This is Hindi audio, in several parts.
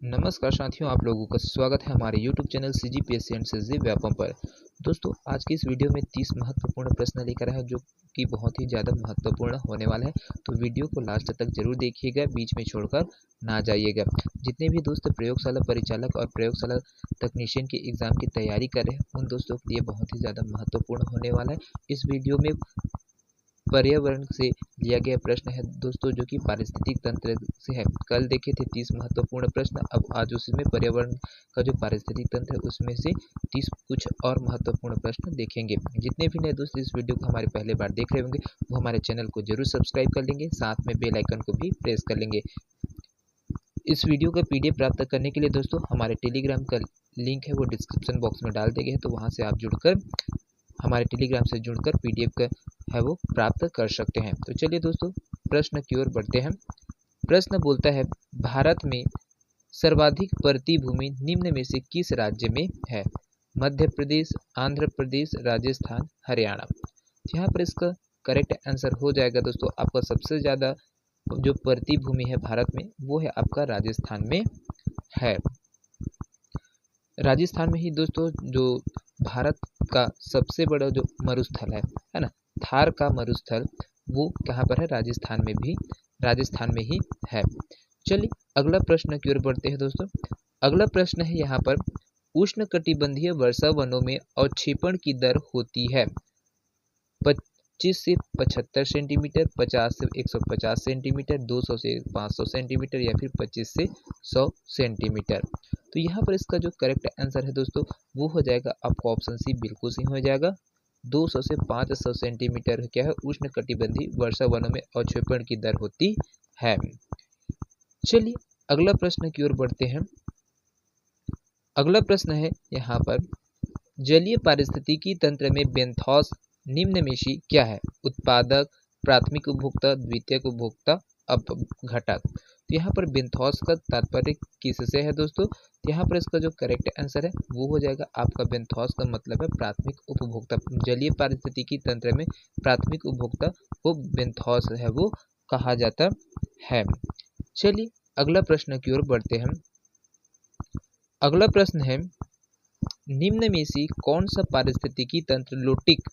नमस्कार साथियों, आप लोगों का स्वागत है हमारे YouTube channel CGPSC and CG Vyapam पर। दोस्तों, आज की इस वीडियो में 30 महत्वपूर्ण प्रश्न लेकर आए हैं जो कि बहुत ही ज़्यादा महत्वपूर्ण होने वाला है। तो वीडियो को लास्ट तक जरूर देखिएगा, बीच में छोड़कर ना जाइएगा। जितने भी दोस्त प्रयोगशाला परिचालक और प्रयोगशाला तकनीशियन की एग्ज़ाम की तैयारी कर रहे हैं, उन दोस्तों के लिए बहुत ही ज़्यादा महत्वपूर्ण होने वाला है। इस वीडियो में पर्यावरण से लिया गया प्रश्न है दोस्तों, जो कि पारिस्थितिक तंत्र से है। कल देखे थे 30 महत्वपूर्ण प्रश्न, अब आज उसमें पर्यावरण का जो पारिस्थितिक तंत्र है उसमें से 30 कुछ और महत्वपूर्ण प्रश्न देखेंगे। जितने भी नए दोस्त इस वीडियो को हमारे पहले बार देख रहे होंगे वो हमारे चैनल को जरूर सब्सक्राइब कर लेंगे, साथ में बेल आइकन को भी प्रेस कर लेंगे। इस वीडियो का PDF प्राप्त करने के लिए दोस्तों हमारे टेलीग्राम का लिंक है वो डिस्क्रिप्शन बॉक्स में डाल दिया गया है, तो वहाँ से आप जुड़कर हमारे टेलीग्राम से जुड़कर PDF का है वो प्राप्त कर सकते हैं। तो चलिए दोस्तों, प्रश्न की ओर बढ़ते हैं। प्रश्न बोलता है, भारत में सर्वाधिक परती भूमि निम्न में से किस राज्य में है? मध्य प्रदेश, आंध्र प्रदेश, राजस्थान, हरियाणा। यहाँ पर इसका करेक्ट आंसर हो जाएगा दोस्तों, आपका सबसे ज़्यादा जो परती भूमि है भारत में वो है आपका राजस्थान में है। राजस्थान में ही दोस्तों जो भारत का सबसे बड़ा जो मरुस्थल है ना, थार का मरुस्थल, वो कहाँ पर है? राजस्थान में ही है। चलिए अगला प्रश्न की ओर बढ़ते हैं दोस्तों। अगला प्रश्न है यहाँ पर, उष्णकटिबंधीय वर्षा वनों में अवक्षेपण की दर होती है 25 से 75 सेंटीमीटर, 50 से 150 सेंटीमीटर, 200 से 500 सेंटीमीटर या फिर 25 से 100 सेंटीमीटर। तो यहाँ पर इसका जो करेक्ट आंसर है दोस्तों वो हो जाएगा आपका ऑप्शन सी, बिल्कुल सही हो जाएगा। 200 से 500 सेंटीमीटर क्या है? उष्णकटिबंधीय वर्षा वनों में अवक्षेपण की दर होती है। चलिए अगला प्रश्न की ओर बढ़ते हैं। अगला प्रश्न है यहाँ पर, जलीय पारिस्थितिकी तंत्र में बेंथोस निम्न में से क्या है? उत्पादक, प्राथमिक उपभोक्ता, द्वितीयक उपभोक्ता, अपघटक। तो यहाँ पर बेंथोस का तात्पर्य किससे है दोस्तों? तो यहाँ पर इसका जो करेक्ट आंसर है वो हो जाएगा आपका, बेंथोस का मतलब है प्राथमिक उपभोक्ता। जलीय पारिस्थितिकी तंत्र में प्राथमिक उपभोक्ता को बेंथोस है वो कहा जाता है। चलिए अगला प्रश्न की ओर बढ़ते हैं। अगला प्रश्न है, निम्न में से कौन सा पारिस्थितिकी तंत्र लोटिक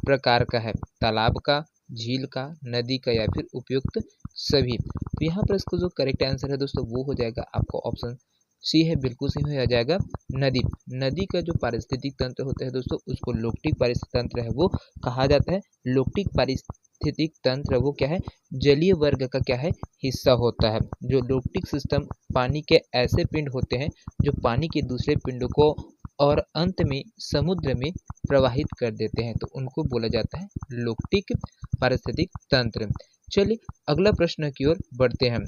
प्रकार का है? तालाब का, झील का, नदी का या फिर उपयुक्त सभी। तो यहाँ पर इसको जो करेक्ट आंसर है दोस्तों वो हो जाएगा आपका ऑप्शन सी है, बिल्कुल सही हो जाएगा, नदी। नदी का जो पारिस्थितिक तंत्र होता है दोस्तों उसको लोक्टिक पारिस्थितिक तंत्र है वो कहा जाता है। लोक्टिक पारिस्थितिक तंत्र वो क्या है? जलीय वर्ग का क्या है? हिस्सा होता है। जो लोक्टिक सिस्टम पानी के ऐसे पिंड होते हैं जो पानी के दूसरे पिंडों को और अंत में समुद्र में प्रवाहित कर देते हैं, तो उनको बोला जाता है लोक्टिक पारिस्थितिक तंत्र। चलिए अगला प्रश्न की ओर बढ़ते हैं।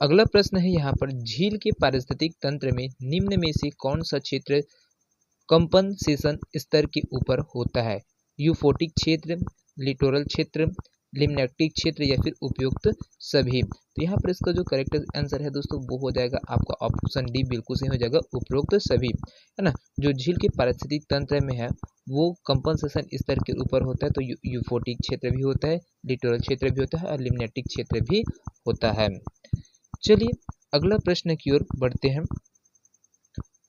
अगला प्रश्न है यहाँ पर, झील के पारिस्थितिक तंत्र में निम्न में से कौन सा क्षेत्र कंपनसेशन स्तर के ऊपर होता है? यूफोटिक क्षेत्र, लिटोरल क्षेत्र, लिम्नेटिक क्षेत्र या फिर उपयुक्त सभी। तो यहाँ पर इसका जो करेक्ट आंसर है दोस्तों वो हो जाएगा आपका ऑप्शन डी, बिल्कुल सही हो जाएगा, उपयुक्त सभी, है ना। जो झील के पारिस्थितिक तंत्र में है वो कंपनसेशन स्तर के ऊपर होता है, तो यूफोटिक क्षेत्र भी होता है, लिटोरल क्षेत्र भी होता है और लिम्नेटिक क्षेत्र भी होता है। चलिए अगला प्रश्न की ओर बढ़ते हैं।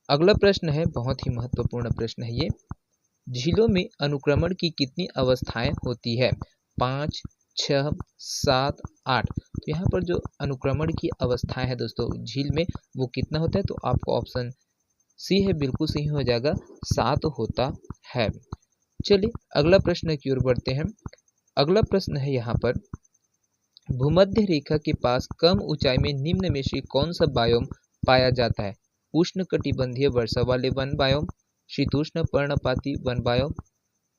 अगला प्रश्न है, बहुत ही महत्वपूर्ण प्रश्न है ये, झीलों में अनुक्रमण की कितनी अवस्थाएं होती है? 5, 6, 7, 8। तो यहाँ पर जो अनुक्रमण की अवस्थाएं है दोस्तों झील में वो कितना होता है? तो आपको ऑप्शन सी है, बिल्कुल सही हो जाएगा, 7 होता है। चलिए अगला प्रश्न की ओर बढ़ते हैं। अगला प्रश्न है यहाँ पर, भूमध्य रेखा के पास कम ऊंचाई में निम्न में से कौन सा बायोम पाया जाता है? उष्णकटिबंधीय वर्षा वाले वन बायोम, शीतोष्ण पर्णपाती वन बायोम,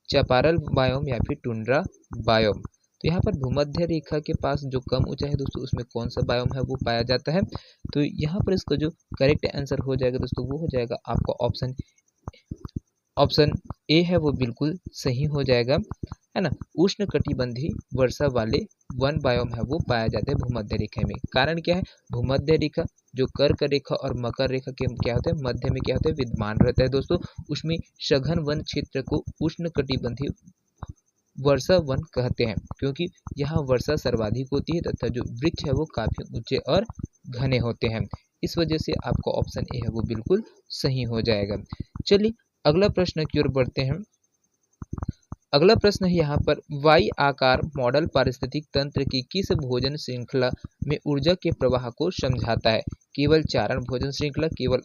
चापारल बायोम या फिर टुंड्रा बायोम। तो यहाँ पर भूमध्य रेखा के पास जो कम ऊंचाई है दोस्तों उसमें कौन सा बायोम है वो पाया जाता है? तो यहाँ पर इसका जो करेक्ट आंसर हो जाएगा दोस्तों वो हो जाएगा आपका ऑप्शन ए है वो बिल्कुल सही हो जाएगा, है ना। उष्णकटिबंधीय वर्षा वाले वन बायोम है वो पाया जाता है भूमध्य रेखा में। कारण क्या है? भूमध्य रेखा जो कर्क रेखा और मकर रेखा के क्या होता है, मध्य में क्या होता है, विद्यमान रहता है दोस्तों। उसमें सघन वन क्षेत्र को उष्णकटिबंधीय वर्षा वन कहते हैं, क्योंकि यहाँ वर्षा सर्वाधिक होती है तथा जो वृक्ष है वो काफी ऊंचे और घने होते हैं। इस वजह से आपका ऑप्शन ए है वो बिल्कुल सही हो जाएगा। चलिए अगला प्रश्न की ओर बढ़ते हैं। अगला प्रश्न है यहाँ पर, वाई आकार मॉडल पारिस्थितिक तंत्र की किस भोजन श्रृंखला में ऊर्जा के प्रवाह को समझाता है? केवल चारण भोजन श्रृंखला, केवल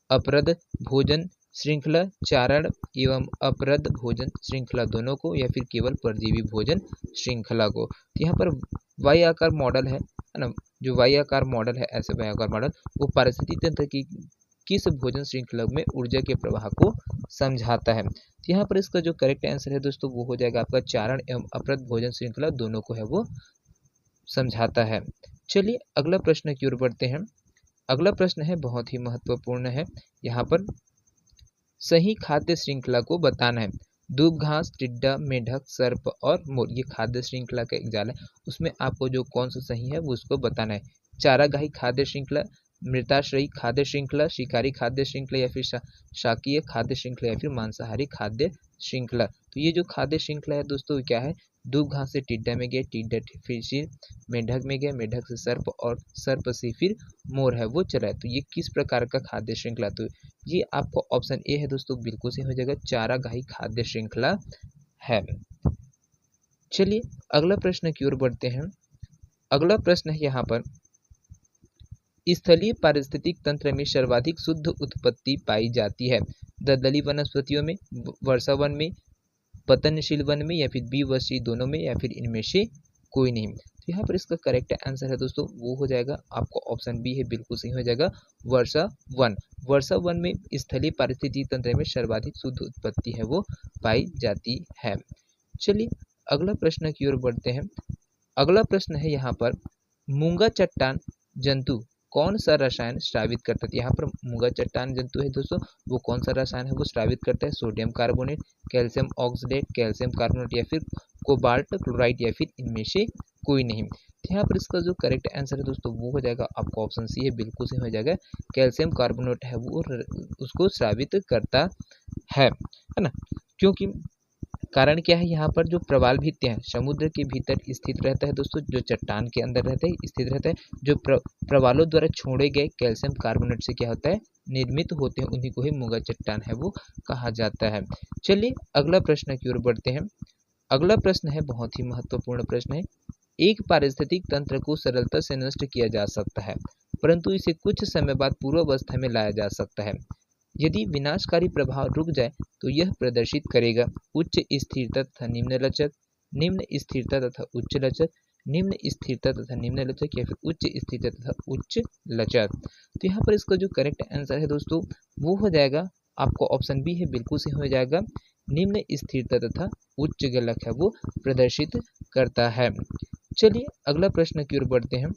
अपरद भोजन श्रृंखला, चारण एवं अपरद भोजन श्रृंखला दोनों को, या फिर केवल परजीवी भोजन श्रृंखला को? तो यहाँ पर वाई आकार मॉडल है ना, जो वाई आकार मॉडल है, ऐसे वाई आकार मॉडल वो पारिस्थितिक तंत्र की किस भोजन श्रृंखला में ऊर्जा के प्रवाह को समझाता है? तो यहाँ पर इसका जो करेक्ट आंसर है दोस्तों वो हो जाएगा आपका चारण एवं अपरद भोजन श्रृंखला दोनों को है वो समझाता है। चलिए अगला प्रश्न की ओर बढ़ते हैं। अगला प्रश्न है बहुत ही महत्वपूर्ण है, यहाँ पर सही खाद्य श्रृंखला को बताना है। दूब घास, टिड्डा, मेढक, सर्प और मोर, ये खाद्य श्रृंखला का एक जाल है, उसमें आपको जो कौन सा सही है वो उसको बताना है। चारागाही खाद्य श्रृंखला, मृताश्रयी खाद्य श्रृंखला, शिकारी खाद्य श्रृंखला, या फिर शाकीय खाद्य श्रृंखला, या फिर मांसाहारी खाद्य श्रृंखला। तो ये जो खाद्य श्रृंखला है दोस्तों क्या है, दूब घास से टिड्डा में गए, टिड्डा फिर मेढक में गए, मेढक से सर्प और सर्प से फिर मोर है वो चला है। तो ये किस प्रकार का खाद्य श्रृंखला? तो ये आपको ऑप्शन ए है दोस्तों बिल्कुल सही हो जाएगा, चारागाही खाद्य श्रृंखला है। चलिए अगला प्रश्न की ओर बढ़ते हैं। अगला प्रश्न है यहाँ पर, स्थलीय पारिस्थितिक तंत्र में सर्वाधिक शुद्ध उत्पत्ति पाई जाती है? दलदली वनस्पतियों में, वर्षा वन में, पतनशील वन में, या फिर द्विवर्षीय दोनों में, या फिर इनमें से कोई नहीं? तो यहाँ पर इसका करेक्ट आंसर है दोस्तों वो हो जाएगा आपको ऑप्शन बी है, बिल्कुल सही हो जाएगा, वर्षा वन। वर्षा वन में स्थलीय पारिस्थितिक तंत्र में सर्वाधिक शुद्ध उत्पत्ति है वो पाई जाती है। चलिए अगला प्रश्न की ओर बढ़ते हैं। अगला प्रश्न है यहाँ पर, मूंगा चट्टान जंतु कौन सा रसायन स्रावित करता है? यहाँ पर मूंगा चट्टान जंतु है दोस्तों, वो कौन सा रसायन है वो स्रावित करता है? Sodium carbonate, calcium oxidate, calcium carbonate, या फिर कोबाल्ट क्लोराइड, या फिर इनमें से कोई नहीं? तो यहाँ पर इसका जो करेक्ट आंसर है दोस्तों वो हो जाएगा आपको ऑप्शन सी है, बिल्कुल सही हो जाएगा, कैल्शियम कार्बोनेट है वो उसको स्रावित करता है ना। क्योंकि कारण क्या है, यहाँ पर जो प्रवाल भित्तियां हैं समुद्र के भीतर स्थित रहता है दोस्तों, जो चट्टान के अंदर रहता है स्थित रहता है, जो प्रवालों द्वारा छोड़े गए कैल्शियम कार्बोनेट से क्या होता है निर्मित होते हैं, उन्हीं को ही मूंगा चट्टान है वो कहा जाता है। चलिए अगला प्रश्न की ओर बढ़ते हैं। अगला प्रश्न है बहुत ही महत्वपूर्ण प्रश्न है, एक पारिस्थितिक तंत्र को सरलता से नष्ट किया जा सकता है परंतु इसे कुछ समय बाद पूर्वावस्था में लाया जा सकता है। यदि विनाशकारी प्रभाव रुक जाए तो यह प्रदर्शित करेगा उच्च स्थिरता तथा निम्न लचक, निम्न स्थिरता तथा उच्च लचक, निम्न स्थिरता तथा निम्न लचक, या फिर उच्च स्थिरता तथा उच्च लचक। तो यहाँ पर इसका जो करेक्ट आंसर है दोस्तों वो हो जाएगा आपको ऑप्शन बी है, बिल्कुल सही हो जाएगा, निम्न स्थिरता तथा उच्च गलक है वो प्रदर्शित करता है। चलिए अगला प्रश्न की ओर बढ़ते हैं।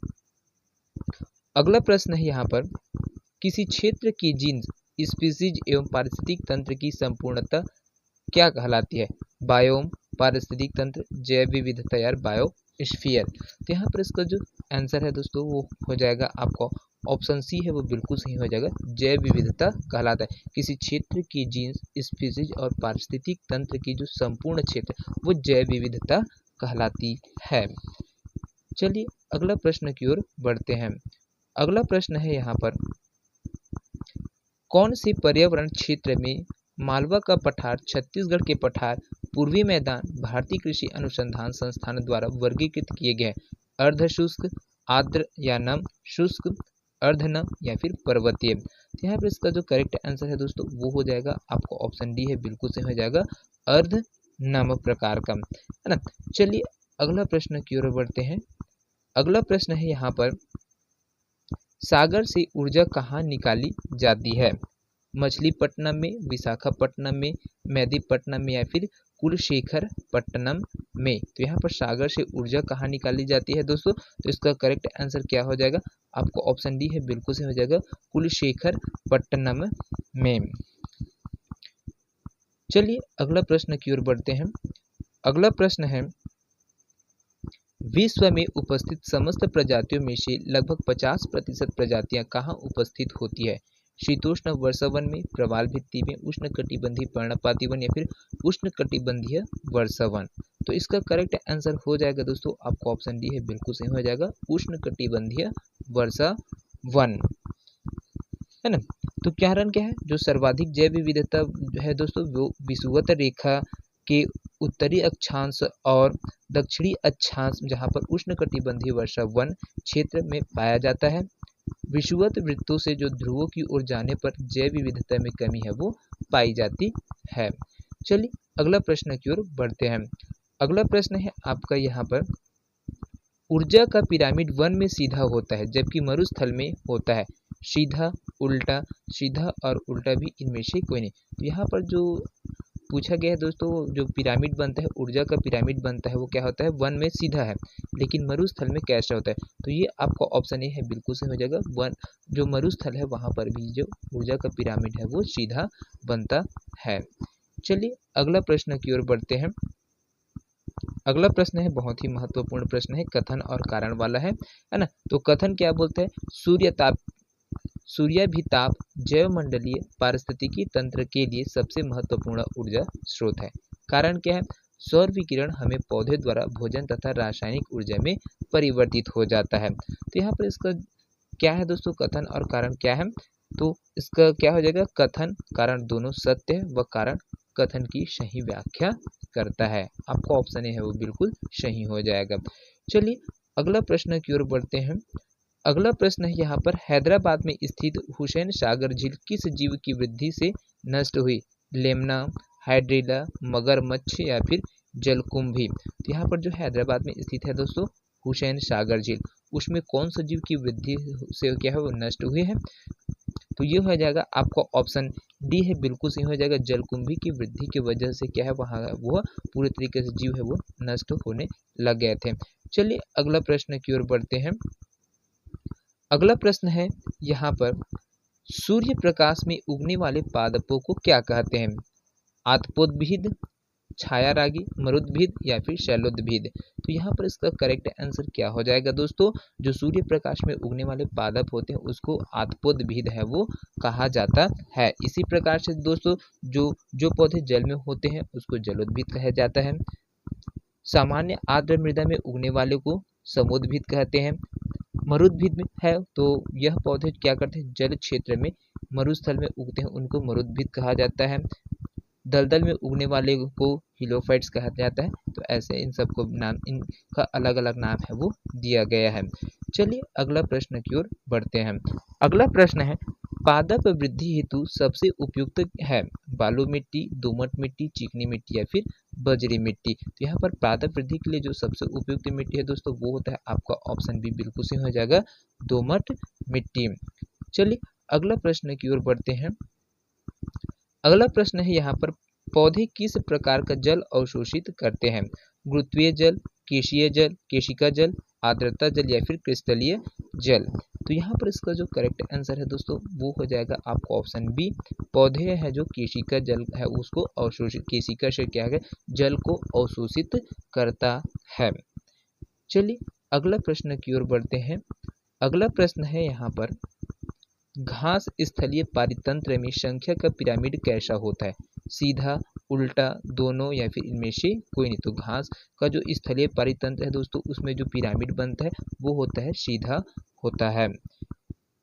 अगला प्रश्न है यहाँ पर, किसी क्षेत्र की जीन्स स्पीसीज एवं पारिस्थितिक तंत्र की संपूर्णता क्या कहलाती है? बायोम, पारिस्थितिक तंत्र, जैव विविधता, या बायोस्फीयर। तो यहाँ पर इसका जो आंसर है दोस्तों वो हो जाएगा आपको ऑप्शन सी है वो बिल्कुल सही हो जाएगा, जैव विविधता कहलाता है। किसी क्षेत्र की जीन्स स्पीसीज और पारिस्थितिक तंत्र की जो संपूर्ण क्षेत्र वो जैव विविधता कहलाती है। चलिए अगला प्रश्न की ओर बढ़ते हैं। अगला प्रश्न है यहाँ पर, कौन से पर्यावरण क्षेत्र में मालवा का पठार, छत्तीसगढ़ के पठार, पूर्वी मैदान भारतीय कृषि अनुसंधान संस्थान द्वारा वर्गीकृत किए गए? अर्ध शुष्क, आर्द्र या नम, शुष्क, अर्धनम, या फिर पर्वतीय? तो यहाँ पर इसका जो करेक्ट आंसर है दोस्तों वो हो जाएगा आपको ऑप्शन डी है, बिल्कुल सही हो जाएगा, अर्ध नम प्रकार का, है ना। चलिए अगला प्रश्न की ओर बढ़ते हैं। अगला प्रश्न है यहाँ पर, सागर से ऊर्जा कहाँ निकाली जाती है? मछलीपट्टनम में, विशाखापट्टनम में, मेदिनीपट्टनम में, या फिर कुलशेखरपट्टनम में? तो यहाँ पर सागर से ऊर्जा कहाँ निकाली जाती है दोस्तों? तो इसका करेक्ट आंसर क्या हो जाएगा आपको ऑप्शन डी है, बिल्कुल से हो जाएगा, कुलशेखरपट्टनम में। चलिए अगला प्रश्न की ओर बढ़ते हैं। अगला प्रश्न है, विश्व में उपस्थित समस्त प्रजातियों में से लगभग 50% प्रजातियां कहाँ उपस्थित होती है? शीतोष्ण वर्षावन में, प्रवाल भित्ति में, उष्णकटिबंधीय पर्णपाती वन, या फिर उष्णकटिबंधीय वर्षावन? तो इसका करेक्ट आंसर हो जाएगा दोस्तों आपको ऑप्शन डी है, बिल्कुल सही हो जाएगा, उष्णकटिबंधीय वर्षावन। है ना। तो कारण क्या है, जो सर्वाधिक जैव विविधता है दोस्तों वो विषुवत रेखा के उत्तरी अक्षांश और दक्षिणी अक्षांश जहाँ पर उष्णकटिबंधीय वर्षा वन क्षेत्र में पाया जाता है। विषुवत वृत्तों से जो ध्रुवों की ओर जाने पर जैव विविधता में कमी है वो पाई जाती है। चलिए अगला प्रश्न की ओर बढ़ते हैं। अगला प्रश्न है आपका यहाँ पर, ऊर्जा का पिरामिड वन में सीधा होता है जबकि मरुस्थल में होता है सीधा उल्टा, सीधा और उल्टा भी इनमें से कोई नहीं। तो यहाँ पर जो पूछा गया है दोस्तों, जो पिरामिड बनता है, ऊर्जा का पिरामिड बनता है वो क्या होता है, वन में सीधा है, लेकिन मरुस्थल में कैसा होता है। तो ये आपका ऑप्शन ए है, बिल्कुल सही हो जाएगा। वन जो मरुस्थल है वहाँ पर भी जो ऊर्जा का पिरामिड है वो सीधा बनता है। चलिए अगला प्रश्न की ओर बढ़ते हैं। अगला प्रश्न है बहुत ही महत्वपूर्ण प्रश्न है, कथन और कारण वाला है ना। तो कथन क्या बोलते हैं, सूर्याभिताप जैवमंडलीय पारिस्थितिकी तंत्र के लिए सबसे महत्वपूर्ण ऊर्जा स्रोत है। कारण क्या है, सौर विकिरण हमें पौधे द्वारा भोजन तथा रासायनिक ऊर्जा में परिवर्तित हो जाता है। तो यहाँ पर इसका क्या है दोस्तों, कथन और कारण क्या है, तो इसका क्या हो जाएगा, कथन कारण दोनों सत्य है व कारण कथन की सही व्याख्या करता है। आपका ऑप्शन ए है वो बिल्कुल सही हो जाएगा। चलिए अगला प्रश्न की ओर बढ़ते हैं। अगला प्रश्न है यहाँ पर, हैदराबाद में स्थित हुसैन सागर झील किस जीव की वृद्धि से नष्ट हुई, लेमना, हाइड्रिला, मगरमच्छ या फिर जलकुंभी। तो यहाँ पर जो हैदराबाद में स्थित है दोस्तों हुसैन सागर झील, उसमें कौन सा जीव की वृद्धि से क्या है वो नष्ट हुए हैं, तो ये हो जाएगा आपका ऑप्शन डी है, बिल्कुल सही हो जाएगा। जलकुंभी की वृद्धि की वजह से क्या है वहाँ वो पूरे तरीके से जीव है वो नष्ट होने लग गए थे। चलिए अगला प्रश्न की ओर बढ़ते हैं। अगला प्रश्न है यहाँ पर, सूर्य प्रकाश में उगने वाले पादपों को क्या कहते हैं, आतपोदभिद, छायारागी, मरुद्भिद या फिर शैलोदभिद। तो यहाँ पर इसका करेक्ट आंसर क्या हो जाएगा दोस्तों, जो सूर्य प्रकाश में उगने वाले पादप होते हैं उसको आतपोदभिद है वो कहा जाता है। इसी प्रकार से दोस्तों जो पौधे जल में होते हैं उसको जलोद्भिद कहा जाता है। सामान्य आर्द्र मृदा में उगने वाले को समोद्भिद कहते हैं। मरुद्भिद में है तो यह पौधे क्या करते हैं, जल क्षेत्र में मरुस्थल में उगते हैं, उनको मरुद्भिद कहा जाता है। दलदल में उगने वाले को हिलोफाइट्स कहा जाता है। तो ऐसे इन सबको नाम, इनका अलग अलग नाम है वो दिया गया है। चलिए अगला प्रश्न की ओर बढ़ते हैं। अगला प्रश्न है, पादप वृद्धि हेतु सबसे उपयुक्त है बालू मिट्टी, दोमट मिट्टी, चिकनी मिट्टी या फिर बजरी मिट्टी। तो यहाँ पर पादप वृद्धि के लिए जो सबसे उपयुक्त मिट्टी है दोस्तों वो होता है आपका ऑप्शन बी, बिल्कुल सही हो जाएगा, दोमट मिट्टी। चलिए अगला प्रश्न की ओर बढ़ते हैं। अगला प्रश्न है यहाँ पर, पौधे किस प्रकार का जल अवशोषित करते हैं, गुरुत्वीय जल, केशीय जल, केशिका जल, आर्द्रता जल या फिर क्रिस्टलीय जल। तो यहाँ पर इसका जो करेक्ट आंसर है दोस्तों वो हो जाएगा आपका ऑप्शन बी, पौधे है जो केशिका जल है उसको अवशोषित, केशिका से क्या है जल को अवशोषित करता है। चलिए अगला प्रश्न की ओर बढ़ते हैं। अगला प्रश्न है यहाँ पर, घास स्थलीय पारितंत्र में संख्या का पिरामिड कैसा होता है, सीधा, उल्टा, दोनों या फिर इनमें से कोई नहीं। तो घास का जो स्थलीय पारितंत्र है दोस्तों उसमें जो पिरामिड बनता है वो होता है सीधा होता है।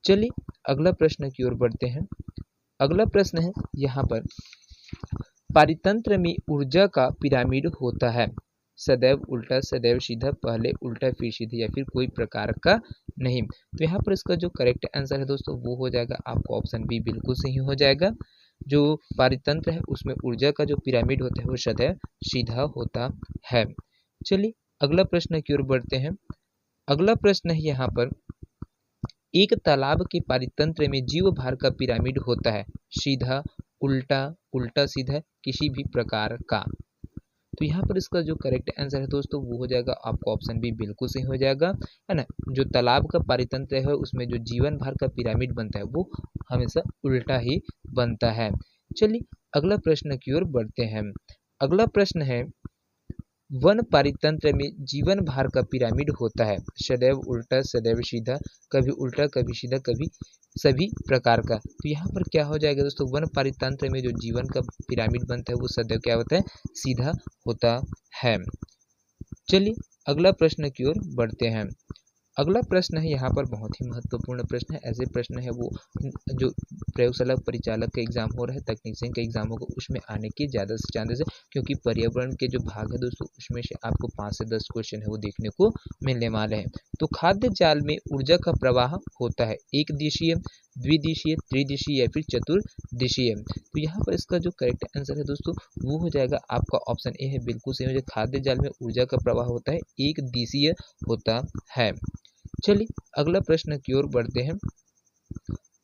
चलिए अगला प्रश्न की ओर बढ़ते हैं। अगला प्रश्न है यहाँ पर, पारितंत्र में ऊर्जा का पिरामिड होता है सदैव उल्टा, सदैव सीधा, पहले उल्टा फिर सीधा या फिर कोई प्रकार का नहीं। तो यहाँ पर इसका जो करेक्ट आंसर है दोस्तों वो हो जाएगा आपका ऑप्शन बी, बिल्कुल सही हो जाएगा। जो पारितंत्र है उसमें ऊर्जा का जो पिरामिड होता है वो सदैव सीधा होता है। चलिए अगला प्रश्न की ओर बढ़ते हैं। अगला प्रश्न है यहाँ पर, एक तालाब के पारितंत्र में जीव भार का पिरामिड होता है सीधा, उल्टा, उल्टा सीधा, किसी भी प्रकार का। तो यहाँ पर इसका जो करेक्ट आंसर है दोस्तों वो हो जाएगा आपका ऑप्शन बी, बिल्कुल सही हो जाएगा, है ना। जो तालाब का पारितंत्र है उसमें जो जीवन भार का पिरामिड बनता है वो हमेशा उल्टा ही बनता है। चलिए अगला प्रश्न की ओर बढ़ते हैं। अगला प्रश्न है, वन पारितंत्र में जीवन भार का पिरामिड होता है सदैव उल्टा, सदैव सीधा, कभी उल्टा, कभी सीधा, कभी सभी प्रकार का। तो यहाँ पर क्या हो जाएगा दोस्तों, वन पारितंत्र में जो जीवन का पिरामिड बनता है वो सदैव क्या होता है, सीधा होता है। चलिए अगला प्रश्न की ओर बढ़ते हैं। अगला प्रश्न है यहाँ पर बहुत ही महत्वपूर्ण प्रश्न है। ऐसे प्रश्न है वो जो प्रयोगशाला परिचालक का एग्जाम हो रहा है, तकनीशियन का एग्जाम होगा, उसमें आने की ज़्यादा से चांसेस है, क्योंकि पर्यावरण के जो भाग है दोस्तों उसमें से आपको 5 से 10 क्वेश्चन है वो देखने को मिलने वाले हैं। तो खाद्य जाल में ऊर्जा का प्रवाह होता है एक दिशीय, द्विदिशीय, त्रिदिशीय या फिर चतुर्दिशीय। तो यहाँ पर इसका जो करेक्ट आंसर है दोस्तों वो हो जाएगा आपका ऑप्शन ए है, बिल्कुल सही हो जाएगा। खाद्य जाल में ऊर्जा का प्रवाह होता है एक दिशीय होता है। चलिए अगला प्रश्न की ओर बढ़ते हैं।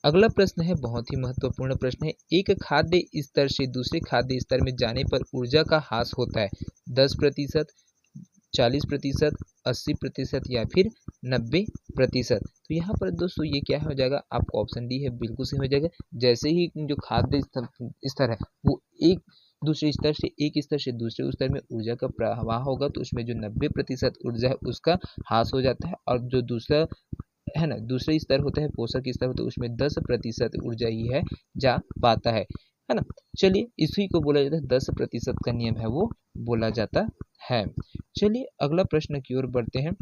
अगला प्रश्न है बहुत ही महत्वपूर्ण प्रश्न है। एक खाद्य स्तर से दूसरे खाद्य स्तर में जाने पर ऊर्जा का ह्रास होता है 10%, 40%, 80% या फिर 90%। तो यहाँ पर दोस्तों ये क्या हो जाएगा, आपको ऑप्शन डी है, बिल्कुल सही हो जाएगा। जैसे ही जो खाद्य स्तर है वो एक दूसरे स्तर से दूसरे स्तर में ऊर्जा का प्रवाह होगा, तो उसमें जो 90% ऊर्जा है उसका ह्रास हो जाता है, और जो दूसरा है ना दूसरा स्तर होता है, पोषक स्तर होता है, उसमें 10% ऊर्जा ही है जा पाता है ना। चलिए इसी को बोला जाता है 10% का नियम है वो बोला जाता है। चलिए अगला प्रश्न की ओर बढ़ते हैं।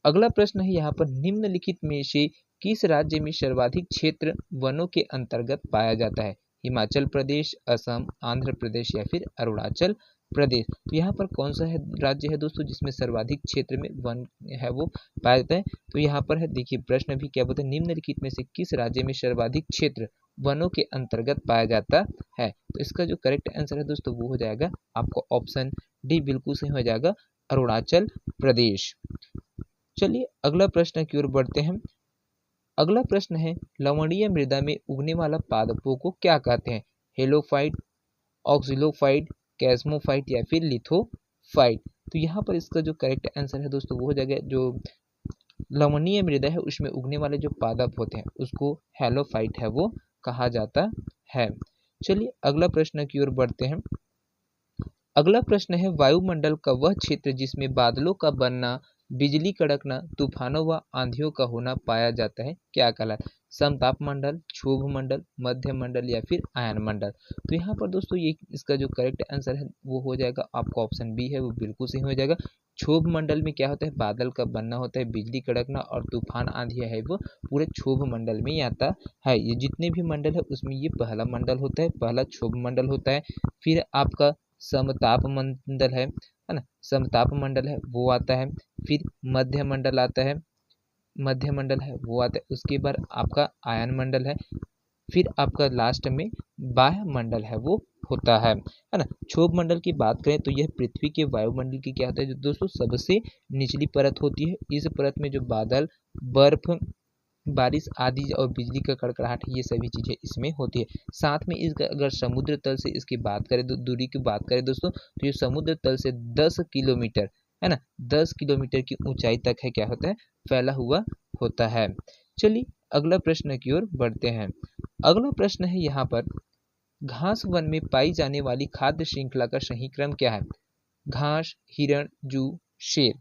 अगला प्रश्न है यहाँ पर, निम्नलिखित में से किस राज्य में सर्वाधिक क्षेत्र वनों के अंतर्गत पाया जाता है? हिमाचल प्रदेश, असम, आंध्र प्रदेश या फिर अरुणाचल प्रदेश। तो यहाँ पर कौन सा है राज्य है दोस्तों जिसमें सर्वाधिक क्षेत्र में वन है वो पाया जाता है? तो यहाँ पर है, देखिए प्रश्न भी क्या बोलते हैं, निम्नलिखित में से किस राज्य में सर्वाधिक क्षेत्र वनों के अंतर्गत पाया जाता है? तो इसका जो करेक्ट आंसर है दोस्तों वो हो जाएगा आपको ऑप्शन डी, बिल्कुल सही हो जाएगा, अरुणाचल प्रदेश। चलिए अगला प्रश्न की ओर बढ़ते हैं। अगला प्रश्न है, लवणीय मृदा में उगने वाला पादपों को क्या कहते हैं? हेलोफाइट, ऑक्सिलोफाइट, कैस्मोफाइट या फिर लिथोफाइट। तो यहाँ पर इसका जो करेक्ट आंसर है दोस्तों वो हो जाएगा, जो लवणीय मृदा है उसमें उगने वाले जो पादप होते हैं उसको हेलोफाइट है वो कहा जाता है। चलिए अगला प्रश्न की ओर बढ़ते हैं। अगला प्रश्न है, वायुमंडल का वह क्षेत्र जिसमें बादलों का बनना, बिजली कड़कना, तूफानों व आंधियों का होना पाया जाता है, क्या कहलाता है? समताप मंडल, क्षोभ मंडल, मध्य मंडल या फिर आयन मंडल। तो यहाँ पर दोस्तों ये इसका जो करेक्ट आंसर है वो हो जाएगा आपका ऑप्शन बी है, वो बिल्कुल सही हो जाएगा। क्षोभ मंडल में क्या होता है, बादल का बनना होता है, बिजली कड़कना और तूफान आंधी है वो पूरे क्षोभ मंडल में ही आता है। ये जितने भी मंडल है उसमें ये पहला मंडल होता है, पहला क्षोभ मंडल होता है। फिर आपका समताप मंडल है ना, समताप मंडल है वो आता है। फिर मध्य मंडल आता है, मध्य मंडल है वो आता है। उसके बाद आपका आयन मंडल है। फिर आपका लास्ट में बाह्य मंडल है वो होता है ना। क्षोभ मंडल की बात करें तो यह पृथ्वी के वायुमंडल की क्या होता है जो दोस्तों सबसे निचली परत होती है। इस परत में जो बादल, बर्फ, बारिश आदि और बिजली का कड़कड़ाहट ये सभी चीज़ें इसमें होती है। साथ में इसका अगर समुद्र तल से इसकी बात करें, दूरी की बात करें दोस्तों, तो ये समुद्र तल से 10 किलोमीटर है ना, 10 किलोमीटर की ऊंचाई तक है क्या होता है, फैला हुआ होता है। चलिए अगला प्रश्न की ओर बढ़ते हैं। अगला प्रश्न है यहाँ पर, घास वन में पाई जाने वाली खाद्य श्रृंखला का सही क्रम क्या है? घास, हिरण, जू, शेर।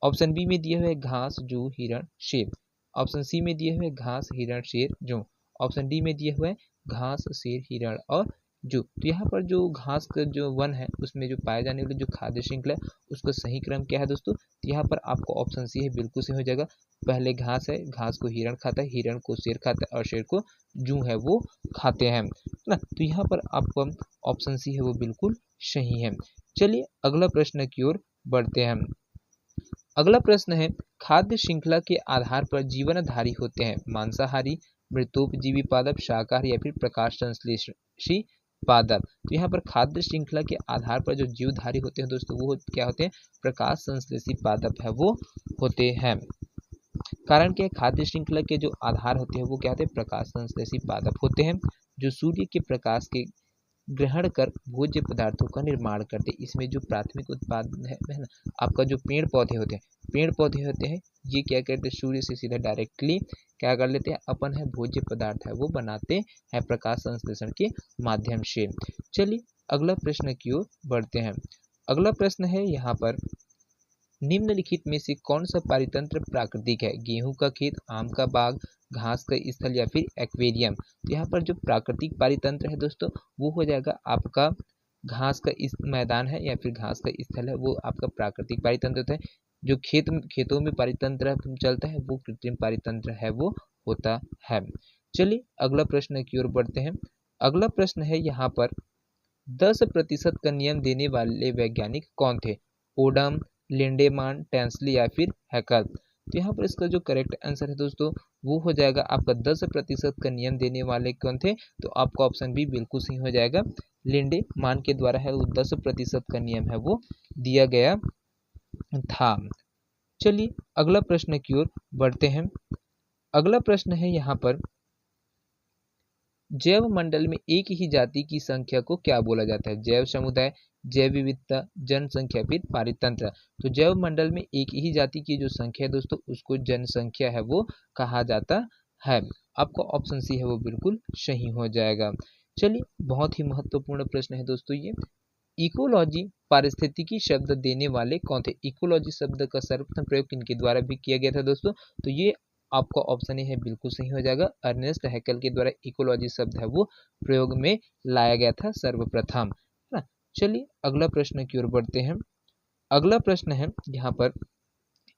ऑप्शन बी में दिए हुए घास, जू, हिरण, शेर। ऑप्शन सी में दिए हुए घास, हिरण, शेर, जू। ऑप्शन डी में दिए हुए घास, शेर, हिरण और जू। तो यहाँ पर जो घास का जो वन है उसमें जो पाए जाने वाले जो खाद्य श्रृंखला है उसका सही क्रम क्या है दोस्तों? तो यहाँ पर आपको ऑप्शन सी है, बिल्कुल सही हो जाएगा। पहले घास है, घास को हिरण खाता है, हिरण को शेर खाता है और शेर को जू है वो खाते हैं ना। तो यहाँ पर आपको ऑप्शन सी है वो बिल्कुल सही है। चलिए अगला प्रश्न की ओर बढ़ते हैं। अगला प्रश्न है, खाद्य श्रृंखला के आधार पर जीवनधारी होते हैं मांसाहारी, मृतोपजीवी पादप, शाकाहारी या फिर प्रकाश संश्लेषी पादप। तो यहाँ पर खाद्य श्रृंखला के आधार पर जो जीवधारी होते हैं दोस्तों वो क्या होते हैं? प्रकाश संश्लेषी पादप है वो होते हैं। कारण क्या है, खाद्य श्रृंखला के जो आधार होते हैं वो क्या होते हैं? प्रकाश संश्लेषी पादप होते हैं, जो सूर्य के प्रकाश के ग्रहण कर भोज्य पदार्थों का निर्माण करते हैं। इसमें जो प्राथमिक उत्पादन है ना, आपका जो पेड़ पौधे होते हैं ये क्या करते हैं? सूर्य से सीधा डायरेक्टली क्या कर लेते हैं? अपन है भोज्य पदार्थ है वो बनाते हैं प्रकाश संश्लेषण के माध्यम से। चलिए अगला प्रश्न की ओर बढ़ते हैं। अगला प्रश्न है यहाँ पर, निम्नलिखित में से कौन सा पारितंत्र प्राकृतिक है? गेहूं का खेत, आम का बाग, घास का स्थल या फिर एक्वेरियम। तो यहाँ पर जो प्राकृतिक पारितंत्र है दोस्तों वो हो जाएगा आपका घास का इस मैदान है या फिर घास का स्थल है वो आपका प्राकृतिक पारितंत्र होता है। जो खेतों में पारितंत्र चलता है वो कृत्रिम पारितंत्र है वो होता है। चलिए अगला प्रश्न की ओर बढ़ते हैं। अगला प्रश्न है यहाँ पर 10% का नियम देने वाले वैज्ञानिक कौन थे? ओडम, लिंडेमान, टेंसली या फिर हैकल। तो यहाँ पर इसका जो करेक्ट आंसर है दोस्तों वो हो जाएगा आपका 10% का नियम देने वाले कौन थे? तो आपका ऑप्शन बी बिल्कुल सही हो जाएगा। लिंडेमान के द्वारा है वो 10% का नियम है वो दिया गया था। चलिए अगला प्रश्न की ओर बढ़ते हैं। अगला प्रश्न है यहाँ पर जैव मंडल में एक ही जाति की संख्या को क्या बोला जाता है? जैव समुदाय, जैव विविधता, जनसंख्या फिर पारितंत्र। तो जैव मंडल में एक ही जाति की जो संख्या है दोस्तों उसको जनसंख्या है वो कहा जाता है। आपका ऑप्शन सी है वो बिल्कुल सही हो जाएगा। चलिए बहुत ही महत्वपूर्ण प्रश्न है दोस्तों ये। इकोलॉजी पारिस्थितिकी शब्द देने वाले कौन थे? इकोलॉजी शब्द का सर्वप्रथम प्रयोग किनके द्वारा भी किया गया था दोस्तों? तो ये आपका ऑप्शन ए है बिल्कुल सही हो जाएगा। अर्नेस्ट हैकेल के द्वारा इकोलॉजी शब्द है वो प्रयोग में लाया गया था सर्वप्रथम, है ना। चलिए अगला प्रश्न की ओर बढ़ते हैं। अगला प्रश्न है यहाँ पर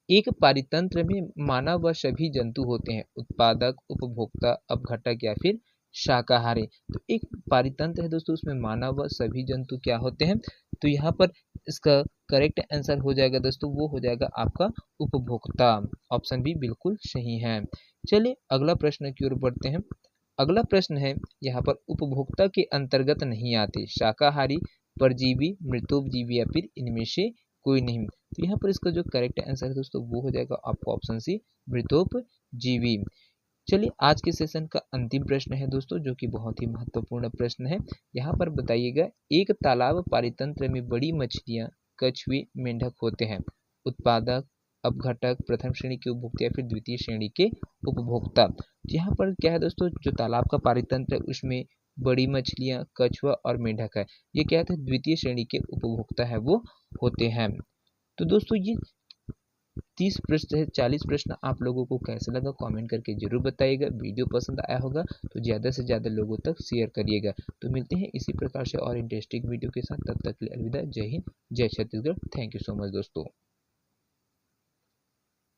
एक पारितंत्र में मानव व सभी जंतु होते हैं, उत्पादक, उपभोक्ता, अपघटक या फिर शाकाहारी। तो एक पारितंत्र है दोस्तों उसमें मानव व सभी जंतु क्या होते हैं? तो यहाँ पर इसका करेक्ट आंसर हो जाएगा दोस्तों वो हो जाएगा आपका उपभोक्ता। ऑप्शन बी बिल्कुल सही है। चलिए अगला प्रश्न की ओर बढ़ते हैं। अगला प्रश्न है यहाँ पर उपभोक्ता के अंतर्गत नहीं आते शाकाहारी, परजीवी, मृतोपजीवी या फिर इनमें से कोई नहीं। तो यहाँ पर इसका जो करेक्ट आंसर है दोस्तों वो हो जाएगा आपका ऑप्शन सी मृतोपजीवी। चलिए आज के सेशन का अंतिम प्रश्न है दोस्तों जो कि बहुत ही महत्वपूर्ण प्रश्न है। यहाँ पर बताइएगा एक तालाब पारितंत्र में बड़ी मछलियाँ, कछुए, मेंढक होते हैं, उत्पादक, अपघटक, प्रथम श्रेणी के उपभोक्ता या फिर द्वितीय श्रेणी के उपभोक्ता। यहाँ पर क्या है दोस्तों जो तालाब का पारितंत्र है उसमें बड़ी मछलियाँ, कछुआ और मेंढक है, ये क्या है द्वितीय श्रेणी के उपभोक्ता है वो होते हैं। तो दोस्तों ये 30 प्रश्न है 40 प्रश्न आप लोगों को कैसा लगा कमेंट करके जरूर बताइएगा। वीडियो पसंद आया होगा तो ज़्यादा से ज़्यादा लोगों तक शेयर करिएगा। तो मिलते हैं इसी प्रकार से और इंटरेस्टिंग वीडियो के साथ, तब तक के लिए अलविदा। जय हिंद, जय Chhattisgarh. Thank you so much दोस्तों।